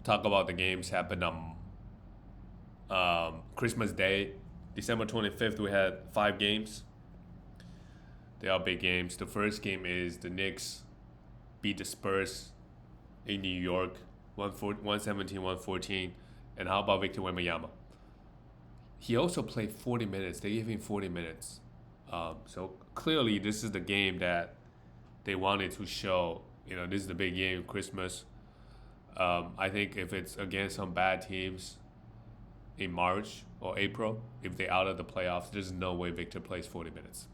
talk about the games happened on Christmas Day, December 25th. We had 5 games. They are big games. The first game is the Knicks beat the Spurs in New York, 117-114. And how about Victor Wembanyama? He also played 40 minutes. They gave him 40 minutes. So clearly, this is the game that they wanted to show. This is the big game, Christmas. I think if it's against some bad teams in March or April, if they're out of the playoffs, there's no way Victor plays 40 minutes.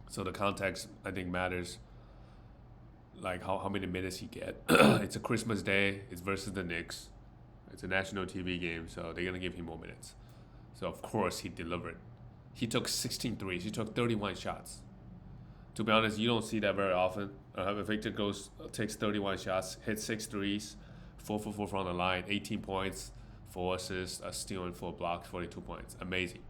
So the context, I think, matters. Like how many minutes he get. It's a Christmas Day. It's versus the Knicks. It's a national TV game, so they're going to give him more minutes. So, of course, he delivered. He took 16 threes. He took 31 shots. To be honest, you don't see that very often. Victor takes 31 shots, hits 6 threes, 4 for 4 from the line, 18 points, 4 assists, a steal, and 4 blocks, 42 points. Amazing.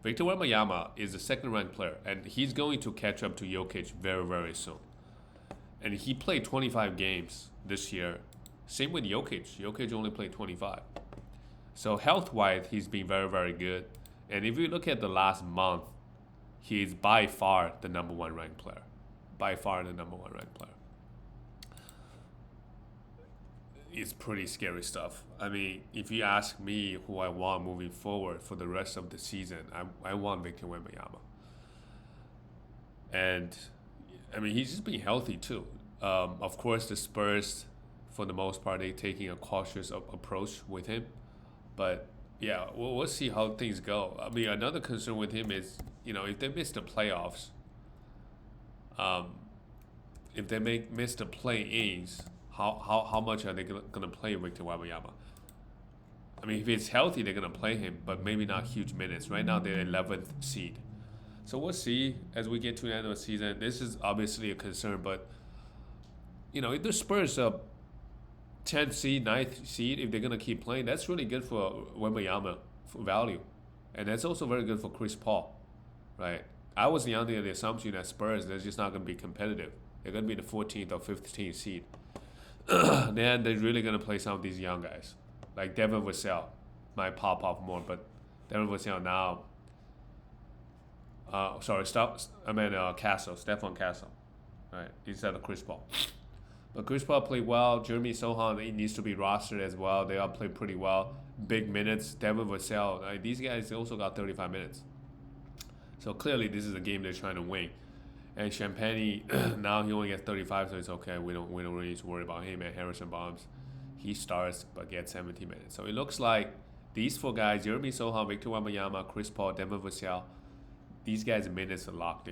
Victor Wembanyama is a second-ranked player, and he's going to catch up to Jokic very, very soon. And he played 25 games this year. Same with Jokic. Jokic only played 25. So health-wise, he's been very, very good. And if you look at the last month, he's by far the number 1 ranked player. By far the number 1 ranked player. It's pretty scary stuff. I mean, if you ask me who I want moving forward for the rest of the season, I want Victor Wembanyama. And, I mean, he's just been healthy too. Of course, the Spurs, for the most part, they're taking a cautious approach with him. But, yeah, we'll see how things go. I mean, another concern with him is, if they miss the playoffs, if they miss the play-ins, how much are they going to play Victor Wembanyama? I mean, if he's healthy, they're going to play him, but maybe not huge minutes. Right now, they're 11th seed. So we'll see as we get to the end of the season. This is obviously a concern, but, if the Spurs are 10th seed, 9th seed, if they're going to keep playing, that's really good for Wembanyama for value. And that's also very good for Chris Paul, right? I was under the assumption that Spurs, they're just not going to be competitive. They're going to be the 14th or 15th seed. Then they're really going to play some of these young guys. Like Devin Vassell might pop off more, but Devin Vassell now, Stephon Castle, right, instead of Chris Paul. But Chris Paul played well. Jeremy Sohan, he needs to be rostered as well. They all play pretty well. Big minutes. Devin Vassell, these guys also got 35 minutes. So clearly this is a game they're trying to win. And Champagne, now he only gets 35, so it's okay. We don't really need to worry about him. And Harrison Barnes, he starts but gets 70 minutes. So it looks like these 4 guys, Jeremy Sohan, Victor Wembanyama, Chris Paul, Devin Vassell, these guys' minutes are locked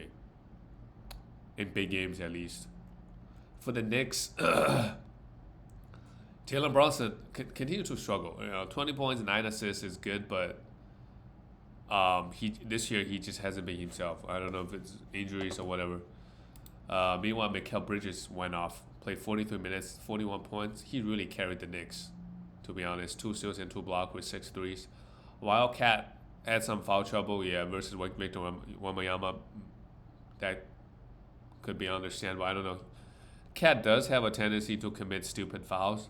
in big games at least. For the Knicks, Jalen Brunson continues to struggle. 20 points, 9 assists is good, but this year he just hasn't been himself. I don't know if it's injuries or whatever. Meanwhile, Mikal Bridges went off, played 43 minutes, 41 points. He really carried the Knicks, to be honest. 2 steals and 2 blocks with 6 threes. Wildcat had some foul trouble, versus Victor Wembanyama. That could be understandable. I don't know. Cat does have a tendency to commit stupid fouls.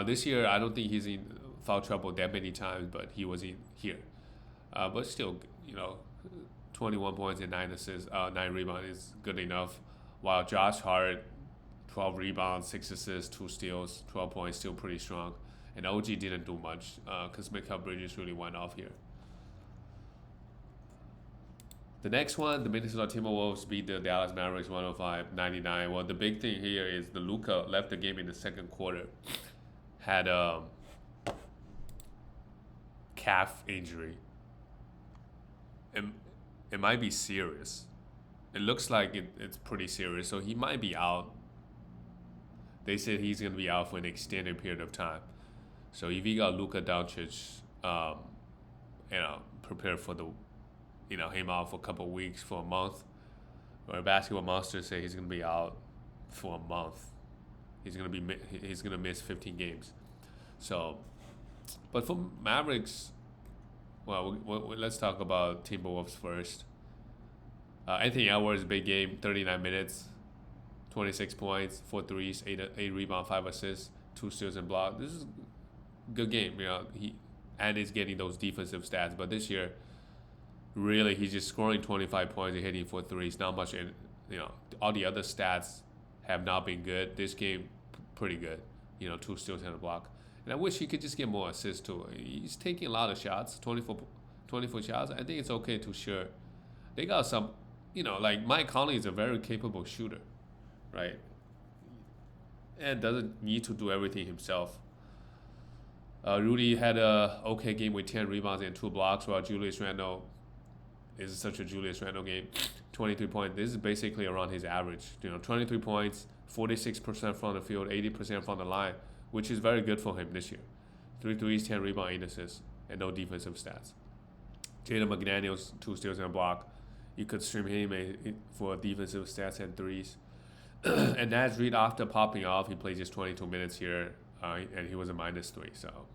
This year, I don't think he's in foul trouble that many times, but he was in here. But still, 21 points and 9 assists, 9 rebounds is good enough. While Josh Hart, 12 rebounds, 6 assists, 2 steals, 12 points, still pretty strong. And OG didn't do much because Mikal Bridges really went off here. The next one, the Minnesota Timberwolves beat the Dallas Mavericks 105-99. Well, the big thing here is the Luka left the game in the second quarter. Had a calf injury. It might be serious. It looks like it's pretty serious, so he might be out. They said he's going to be out for an extended period of time. So if you got Luka Doncic, prepared for the him out for a couple of weeks, for a month. Or Basketball Monsters say he's going to be out for a month. He's going to miss 15 games. So, but for Mavericks, well, let's talk about Timberwolves first. Anthony Edwards, big game, 39 minutes, 26 points, 4 threes, 8 rebounds, 5 assists, 2 steals and blocks. This is good game. And he's getting those defensive stats. But this year, really, he's just scoring 25 points and hitting for threes. Not much. All the other stats have not been good. This game, pretty good. 2 steals and a block. And I wish he could just get more assists too. He's taking a lot of shots, 24 shots. I think it's okay to share. They got some, like Mike Conley is a very capable shooter, right? And doesn't need to do everything himself. Rudy had a okay game with 10 rebounds and 2 blocks, while Julius Randle is such a Julius Randle game. 23 points. This is basically around his average. 23 points, 46% from the field, 80% from the line, which is very good for him this year. 3 threes, 10 rebounds, 8 assists, and no defensive stats. Jaden McDaniels, 2 steals and a block. You could stream him for defensive stats and threes. And Naz Reid, after popping off, he played just 22 minutes here, and he was a -3. So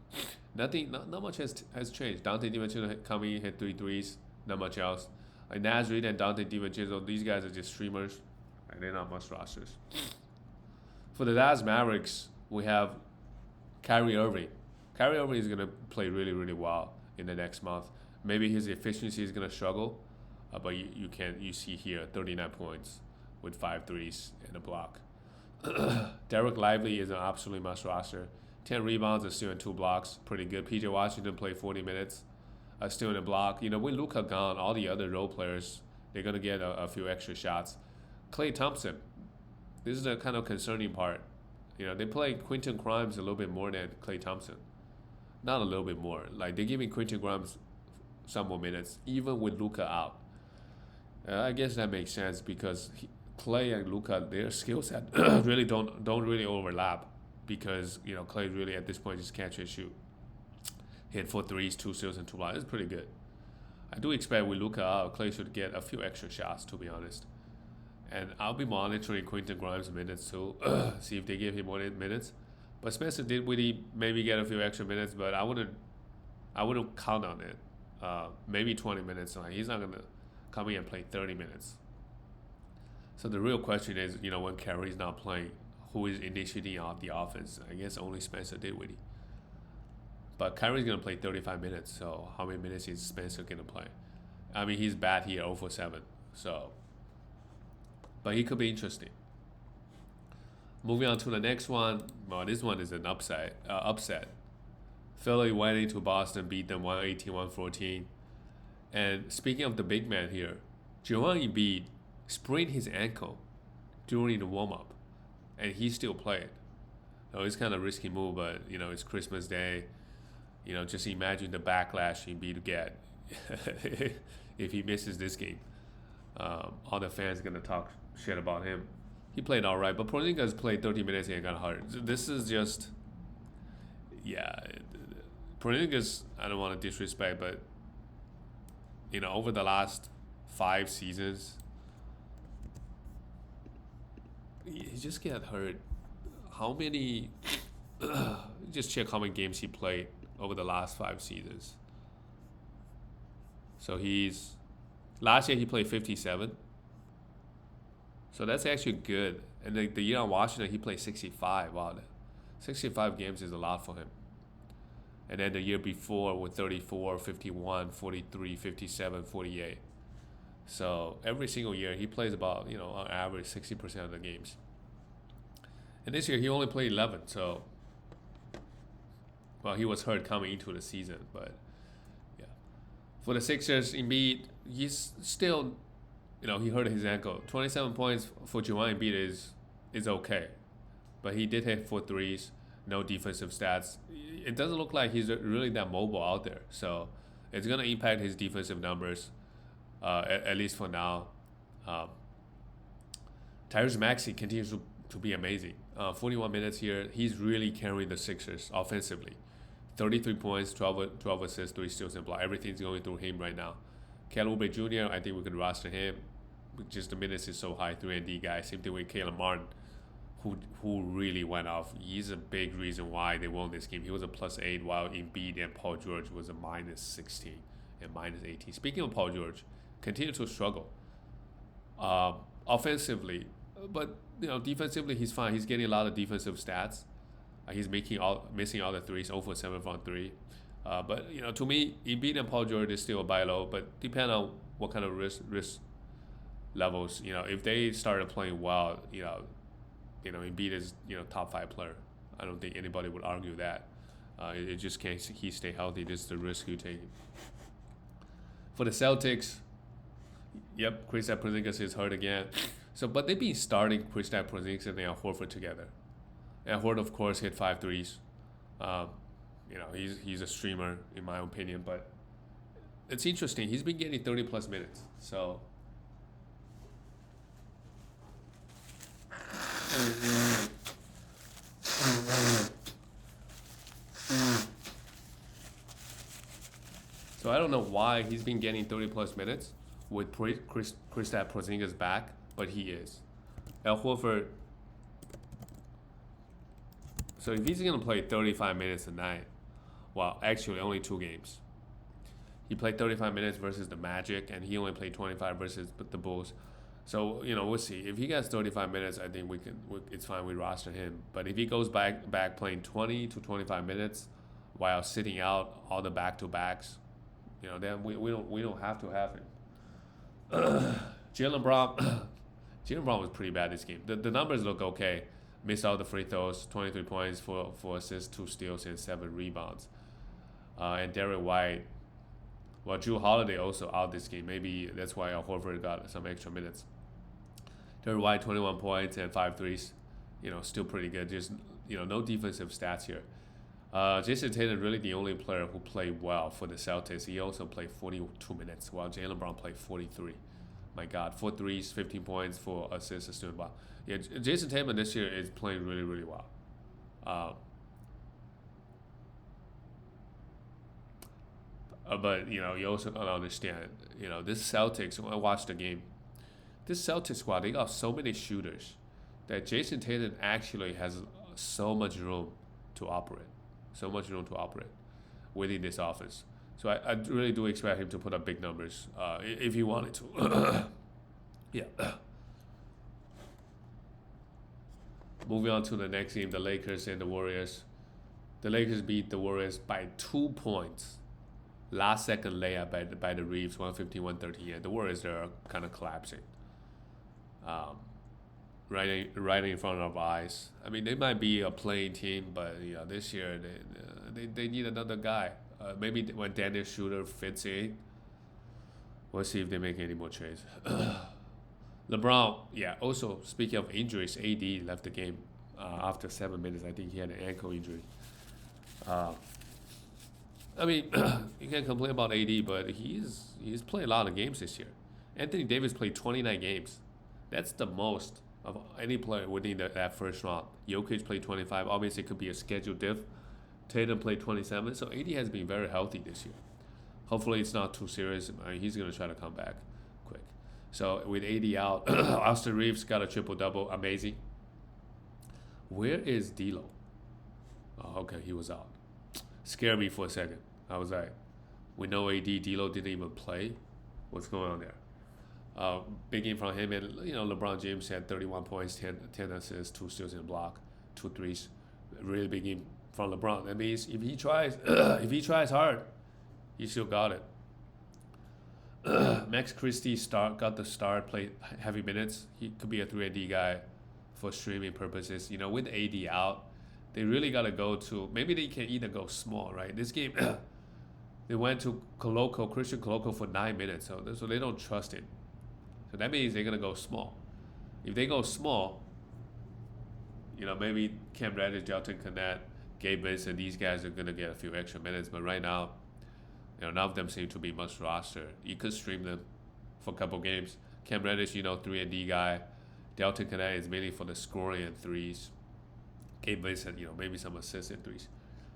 not much has changed. Dante DiVincenzo coming in, hit 3 threes, not much else. Like Naz Reid and Dante DiVincenzo, these guys are just streamers, and they're not much rosters. For the Dallas Mavericks, we have Kyrie Irving. Kyrie Irving is going to play really, really well in the next month. Maybe his efficiency is going to struggle, but you see here 39 points with 5 threes and a block. Derek Lively is an absolutely must roster. 10 rebounds and still in 2 blocks. Pretty good. PJ Washington played 40 minutes. Still in a block. With Luka gone, all the other role players, they're going to get a few extra shots. Klay Thompson. This is the kind of concerning part. They play Quentin Grimes a little bit more than Klay Thompson. Not a little bit more. Like, they're giving Quentin Grimes some more minutes, even with Luka out. I guess that makes sense because Klay and Luka, their skill set really don't really overlap because Klay really at this point just catch and shoot. Hit 4 threes, 2 steals, and 2 blocks. It's pretty good. I do expect with Luka out, Klay should get a few extra shots, to be honest. And I'll be monitoring Quentin Grimes' minutes too, see if they give him more minutes. But Spencer Dinwiddie maybe get a few extra minutes, but I wouldn't count on it. Maybe 20 minutes. He's not gonna come in and play 30 minutes. So the real question is, when Kyrie's not playing, who is initiating off the offense? I guess only Spencer Dinwiddie. But Kyrie's gonna play 35 minutes. So how many minutes is Spencer gonna play? I mean, he's bad here, 0 for 7. So. But he could be interesting. Moving on to the next one. Well, this one is an upset. Philly went into Boston, beat them 118-114. And speaking of the big man here, Joel Embiid sprained his ankle during the warm-up, and he still played. So it's kind of a risky move, but it's Christmas Day. Just imagine the backlash Embiid get if he misses this game. All the fans are gonna talk shit about him. He played all right, but Porzingis played 30 minutes and got hurt. This is just, Porzingis, I don't want to disrespect, but over the last 5 seasons, he just got hurt. How many? Just check how many games he played over the last 5 seasons. So last year he played 57. So that's actually good. And the year on Washington, he played 65. Wow, 65 games is a lot for him. And then the year before with 34, 51, 43, 57, 48. So every single year he plays about, on average 60% of the games. And this year he only played 11. So, well, he was hurt coming into the season. But, yeah. For the Sixers, Embiid, he's still, he hurt his ankle. 27 points for Joel Embiid is okay. But he did hit 4 threes, no defensive stats. It doesn't look like he's really that mobile out there. So it's going to impact his defensive numbers, at least for now. Tyrese Maxey continues to be amazing. 41 minutes here. He's really carrying the Sixers offensively. 33 points, 12 assists, 3 steals and block. Everything's going through him right now. Kel Oubre Jr., I think we could roster him. Just the minutes is so high, 3-and-D guy. Same thing with Caleb Martin, who really went off. He's a big reason why they won this game. He was a +8, while Embiid and Paul George was a -16 and -18. Speaking of Paul George, continues to struggle offensively, but defensively he's fine. He's getting a lot of defensive stats, He's missing all the threes, 0 for 7 from 3. But to me, Embiid and Paul George is still a buy low, but depend on what kind of risk levels. If they started playing well, Embiid is top 5 player. I don't think anybody would argue that. It just can't he stay healthy. This is the risk you take. For the Celtics, yep, Kristaps Porzingis is hurt again. So, but they've been starting Kristaps Porzingis and Horford together. And Horford, of course, hit 5 threes. He's a streamer in my opinion, but it's interesting. He's been getting 30 plus minutes. So. So I don't know why he's been getting 30 plus minutes with Kristaps Porzingis back, but he is. Al Horford. So if he's gonna play 35 minutes a night, well, actually only 2 games. He played 35 minutes versus the Magic, and he only played 25 versus the Bulls. So we'll see. If he gets 35 minutes, I think it's fine. We roster him. But if he goes back playing 20 to 25 minutes while sitting out all the back-to-backs, then we don't have to have him. Jaylen Brown was pretty bad this game. The numbers look okay. Missed all the free throws, 23 points, 4 assists, 2 steals, and 7 rebounds. And Derrick White, well, Jrue Holiday also out this game. Maybe that's why Al Horford got some extra minutes. Derrick White, 21 points and 5 threes. Still pretty good. Just, no defensive stats here. Jason Tatum really the only player who played well for the Celtics. He also played 42 minutes, while Jaylen Brown played 43. My God, 4 threes, 15 points, 4 assists, doing well. Yeah, Jason Tatum this year is playing really, really well. But you also gotta understand, this Celtics. When I watched the game, this Celtics squad, they got so many shooters that Jason Tatum actually has so much room to operate. Within this offense. So I really do expect him to put up big numbers if he wanted to. Yeah. Moving on to the next game, the Lakers and the Warriors. The Lakers beat the Warriors by 2 points. Last second layup by the Reeves, 115-113. And the Warriors are kind of collapsing. Right in front of our eyes. I mean, they might be a playing team, but this year they need another guy. Maybe when Dennis Schroeder fits in, we'll see if they make any more trades. LeBron, also speaking of injuries, AD left the game after 7 minutes. I think he had an ankle injury. I mean, you can't complain about AD, but he's played a lot of games this year. Anthony Davis played 29 games. That's the most of any player within that first round. Jokic played 25. Obviously, it could be a scheduled diff. Tatum played 27. So AD has been very healthy this year. Hopefully, it's not too serious. I mean, he's going to try to come back quick. So with AD out, Austin Reeves got a triple-double. Amazing. Where is D'Lo? Oh, okay, he was out. Scared me for a second. I was like, we know AD, D'Lo didn't even play. What's going on there? Big game from him, and LeBron James had 31 points, 10 assists, 2 steals and a block, 2 threes. Really big game from LeBron. That means if he tries, hard, he still got it. Max Christie got the start, played heavy minutes. He could be a 3-and-D guy for streaming purposes. With AD out, they really got to go to, maybe they can either go small, right? This game, they went to Christian Coloco for 9 minutes, so they don't trust him. So that means they're going to go small. If they go small, maybe Cam Reddish, Delton Kennett, Gabe Vincent, these guys are going to get a few extra minutes. But right now, none of them seem to be much roster. You could stream them for a couple games. Cam Reddish, 3-and-D guy. Delton Kennett is mainly for the scoring and threes. Gabe Vincent, maybe some assists and threes.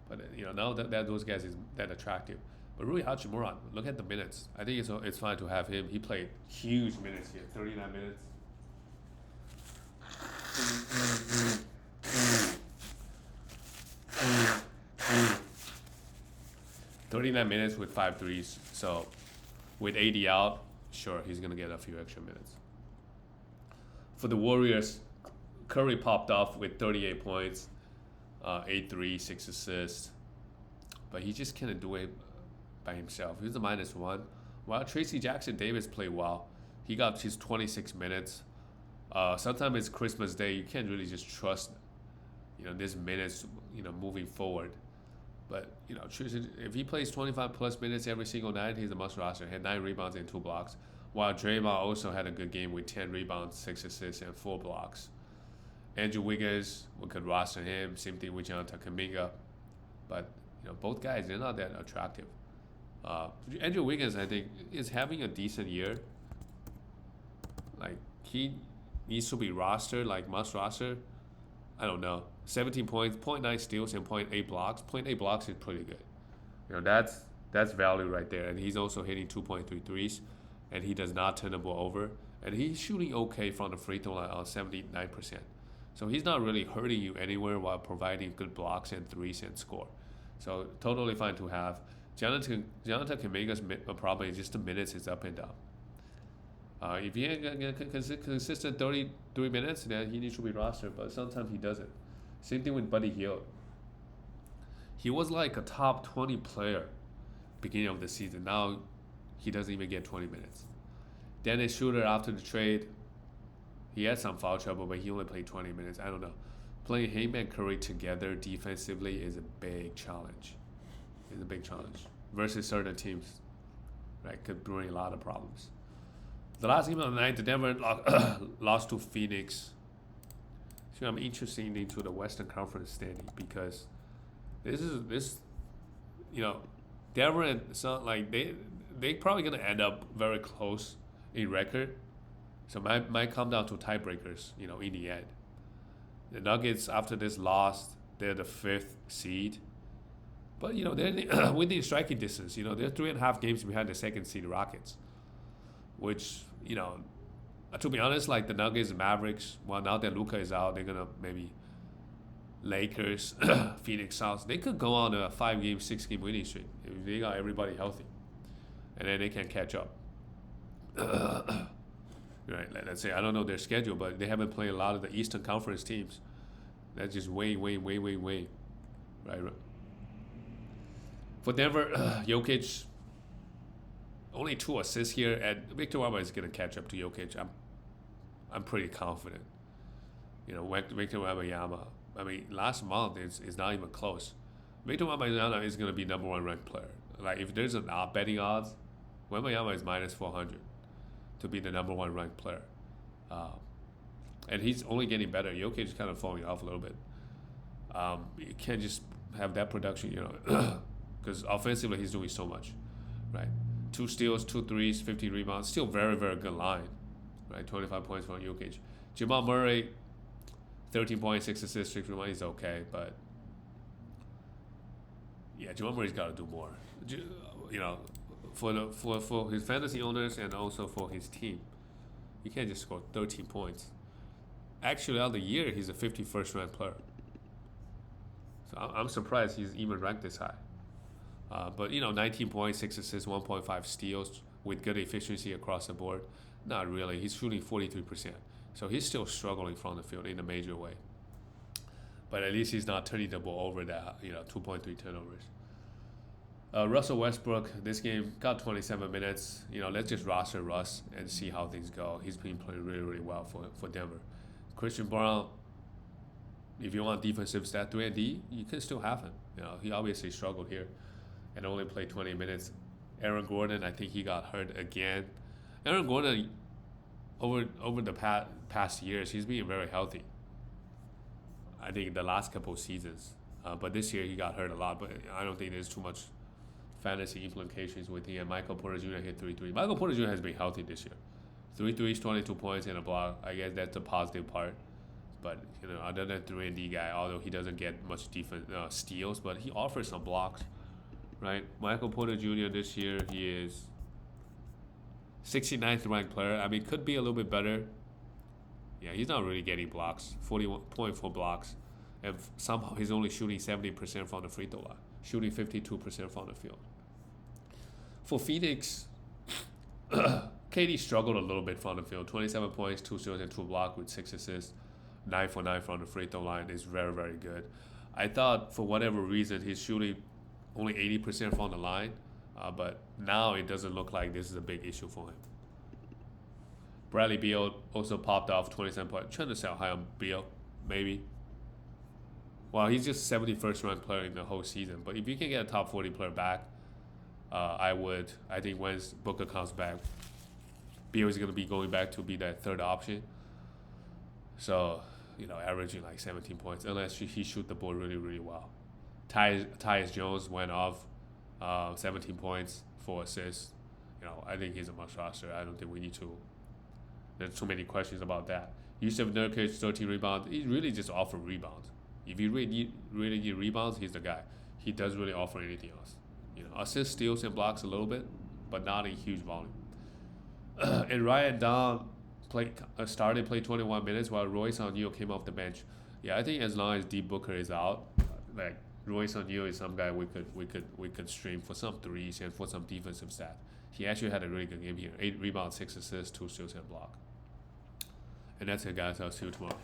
But, now that those guys is that attractive. But Rui Hachimura, look at the minutes. I think it's fine to have him. He played huge minutes here, 39 minutes. 39 minutes with 5 threes. So with AD out, sure, he's going to get a few extra minutes. For the Warriors, Curry popped off with 38 points. 8 3, 6 assists. But he just can't do it by himself. He's a -1. While Tracy Jackson Davis played well, he got his 26 minutes. Sometimes it's Christmas Day. You can't really just trust, this minutes, moving forward. But, if he plays 25 plus minutes every single night, he's a must roster. He had 9 rebounds and 2 blocks. While Draymond also had a good game with 10 rebounds, 6 assists, and 4 blocks. Andrew Wiggins, we could roster him. Same thing with Jonathan Kuminga. But, both guys, they're not that attractive. Andrew Wiggins, I think, is having a decent year. Like, he needs to be rostered, like must roster. I don't know. 17 points, 0.9 steals, and 0.8 blocks. 0.8 blocks is pretty good. That's value right there. And he's also hitting 2.3 threes, and he does not turn the ball over. And he's shooting okay from the free throw line on 79%. So he's not really hurting you anywhere while providing good blocks and threes and score. So totally fine to have. Jonathan Kuminga's probably just the minutes is up and down. If he ain't get consistent 33 minutes, then he needs to be rostered, but sometimes he doesn't. Same thing with Buddy Hield. He was like a top 20 player beginning of the season. Now he doesn't even get 20 minutes. Dennis Schroeder, after the trade, he had some foul trouble, but he only played 20 minutes. I don't know. Playing him and Curry together defensively is a big challenge. It's a big challenge versus certain teams, right? Could bring a lot of problems. The last game of the night, the Denver lost to Phoenix. So I'm interested into the Western Conference standing because Denver and they probably gonna end up very close in record. So might come down to tiebreakers, in the end. The Nuggets, after this loss, they're the 5th seed. But, they're within striking distance. They're 3.5 games behind the 2nd seed Rockets. Which, to be honest, like the Nuggets and Mavericks, well, now that Luka is out, they're going to maybe Lakers, Phoenix Suns. They could go on a 5-game, 6-game winning streak if they got everybody healthy. And then they can catch up. Right, let's say, I don't know their schedule, but they haven't played a lot of the Eastern Conference teams. That's just way. Right. For Denver, Jokic, only 2 assists here, and Victor Wembanyama is going to catch up to Jokic. I'm pretty confident. Victor Wembanyama, last month is not even close. Victor Wembanyama is going to be #1 ranked player. Like, if there's an betting odds, Wembanyama is -400. To be the #1 ranked player. And he's only getting better. Jokic is kind of falling off a little bit. You can't just have that production, because offensively he's doing so much, right? 2 steals, 2 threes, 50 rebounds. Still very, very good line, right? 25 points from Jokic. Jamal Murray, 13 points, 6 assists, 6 rebounds. He's okay, but yeah, Jamal Murray's got to do more. For his fantasy owners and also for his team, he can't just score 13 points. Actually, on the year, he's a 51st ranked player. So I'm surprised he's even ranked this high. But 19 points, 6 assists, 1.5 steals with good efficiency across the board. Not really. He's shooting 43%. So he's still struggling from the field in a major way. But at least he's not turning the ball over that 2.3 turnovers. Russell Westbrook, this game got 27 minutes. Let's just roster Russ and see how things go. He's been playing really, really well for Denver. Christian Brown, if you want defensive stat 3 and D, you can still have him. He obviously struggled here and only played 20 minutes. Aaron Gordon, I think he got hurt again. Aaron Gordon, over the past years, he's been very healthy. I think the last couple of seasons. But this year he got hurt a lot, but I don't think there's too much fantasy implications with him. Michael Porter Jr. hit 3 threes. Michael Porter Jr. has been healthy this year. 3 threes, 22 points, and a block. I guess that's the positive part. But, other than 3 and D guy, although he doesn't get much defense steals, but he offers some blocks, right? Michael Porter Jr. this year, he is 69th ranked player. Could be a little bit better. Yeah, he's not really getting blocks. 41.4 blocks. And somehow he's only shooting 70% from the free throw line. Shooting 52% from the field. For Phoenix, KD struggled a little bit from the field. 27 points, 2 steals, and 2 blocks with 6 assists. 9 for 9 from the free throw line is very, very good. I thought for whatever reason he's shooting only 80% from the line, but now it doesn't look like this is a big issue for him. Bradley Beal also popped off 27 points. Trying to sell high on Beal, maybe. Well, he's just 71st ranked player in the whole season. But if you can get a top 40 player back, I would. I think once Booker comes back, Beal is going to be going back to be that third option. So, averaging like 17 points, unless he shoot the ball really, really well. Tyus Jones went off 17 points, 4 assists. I think he's a must roster. I don't think we need to. There's too many questions about that. Yusuf Nurkic, 13 rebounds. He really just offers rebounds. If you really need rebounds, he's the guy. He doesn't really offer anything else. Assists, steals, and blocks a little bit, but not in huge volume. And Ryan Dawn started play 21 minutes while Royce O'Neal came off the bench. Yeah, I think as long as D Booker is out, like Royce O'Neal is some guy we could stream for some threes and for some defensive stats. He actually had a really good game here. 8 rebounds, 6 assists, 2 steals, and block. And that's it, guys. I'll see you tomorrow.